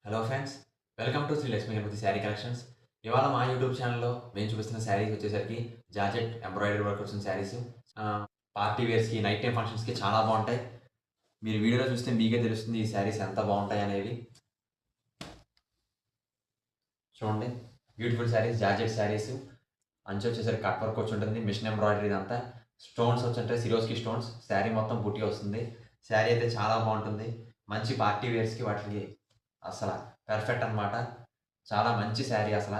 Hello friends, welcome to Sri Lakshmi Ganapathi sari collections. ఇవాళ మా YouTube ఛానల్‌లో మేము చూపిస్తున్న శారీస్ వచ్చేసరికి జార్జెట్ ఎంబ్రాయిడరీ వర్క్ వచ్చిన శారీస్. పార్టీ వేర్స్‌కి, నైట్ టైమ్ ఫంక్షన్స్‌కి చాలా బాగుంటాయి. మీరు వీడియోలో చూస్తే మీకే తెలుస్తుంది ఈ శారీస్ ఎంత బాగుంటాయి అనేవి. చూడండి, బ్యూటిఫుల్ శారీస్, జార్జెట్ శారీస్. అంచు వచ్చేసరికి కట్ వర్క్ వచ్చి ఉంటుంది. మిషన్ ఎంబ్రాయిడరీ ఇదంతా. స్టోన్స్ వచ్చుంటాయి, సిరోస్కి స్టోన్స్. శారీ మొత్తం బుట్టి వస్తుంది. శారీ అయితే చాలా బాగుంటుంది. మంచి పార్టీ వేర్స్‌కి వాటికి అసల పర్ఫెక్ట్ అనమాట. చాలా మంచి శారీ అసల.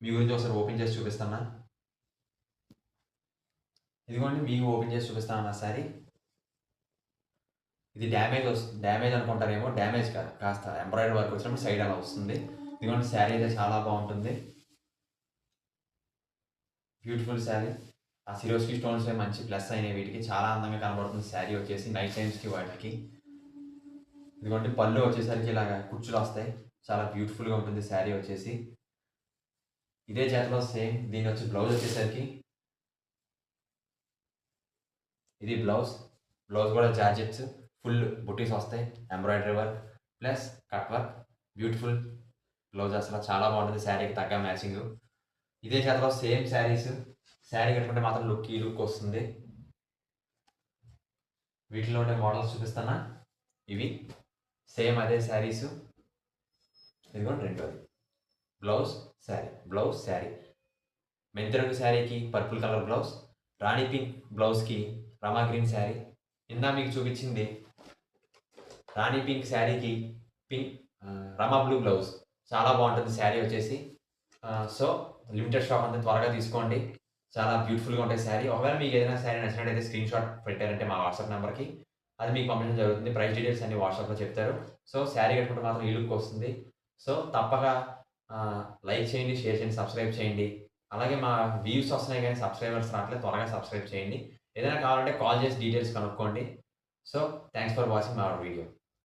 మీ గురించి ఒకసారి ఓపెన్ చేసి చూపిస్తన్నా. ఇదిగోండి, మీకు ఓపెన్ చేసి చూపిస్తాను ఆ శారీ. ఇది డ్యామేజ్ అనుకుంటారేమో. డ్యామేజ్ కాదు. కాస్త ఎంబ్రాయిడరీ వర్క్ వచ్చినప్పుడు సైడ్ అలా వస్తుంది. ఇదిగోండి, శారీ అయితే చాలా బాగుంటుంది. బ్యూటిఫుల్ శారీ. ఆ సిరోస్కి స్టోన్స్ మంచి ప్లస్ అయినాయి వీటికి. చాలా అందంగా కనబడుతుంది శారీ వచ్చేసి నైట్ టైమ్స్‌కి వాటికి. ఇదిగోండి, పళ్ళు వచ్చేసరికి ఇలాగ కుచ్చులు వస్తాయి. చాలా బ్యూటిఫుల్‌గా ఉంటుంది శారీ వచ్చేసి. ఇదే జాతిలో సేమ్ దీని వచ్చి బ్లౌజ్ వచ్చేసరికి ఇది బ్లౌజ్. బ్లౌజ్ కూడా జార్జెట్స్. ఫుల్ బుటీస్ వస్తాయి. Embroidery work plus cut work. Beautiful blouse అసలు చాలా బాగుంటుంది. శారీకి తగ్గ మ్యాచింగ్. ఇదే జాతిలో సేమ్ శారీస్. శారీ కట్టుకుంటే మాత్రం ఈ లుక్ వస్తుంది. వీటిలో ఉండే మోడల్స్ చూపిస్తానా. ఇవి సేమ్ అదే శారీస్. ఇదిగోండి రెండోది. Blouse sari, blouse sari. మెంతి రంగు శారీకి పర్పుల్ కలర్ బ్లౌజ్. రాణి పింక్ బ్లౌజ్కి రమా గ్రీన్ శారీ. మీకు చూపించింది రాణి పింక్ శారీకి పింక్ రమా బ్లూ బ్లౌజ్. చాలా బాగుంటుంది శారీ వచ్చేసి. సో లిమిటెడ్ స్టాక్ అంతా త్వరగా తీసుకోండి. చాలా బ్యూటిఫుల్గా ఉంటాయి శారీ. ఒకవేళ మీకు ఏదైనా శారీ నచ్చినట్టయితే స్క్రీన్ షాట్ పెట్టారంటే మా వాట్సాప్ నెంబర్కి అది మీకు పంపించడం జరుగుతుంది. ప్రైస్ డీటెయిల్స్ అన్ని వాట్సాప్లో చెప్తారు. సో శారీ కట్టుకుంటే మాత్రం ఈ లుక్ వస్తుంది. సో తప్పక లైక్ చేయండి, షేర్ చేయండి, సబ్స్క్రైబ్ చేయండి. అలాగే మా వ్యూస్ వస్తున్నాయి కానీ సబ్స్క్రైబర్స్ రావట్లేదు. త్వరగా సబ్స్క్రైబ్ చేయండి. ఏదైనా కావాలంటే కాల్ చేసి డీటెయిల్స్ కనుక్కోండి. So thanks for watching our video.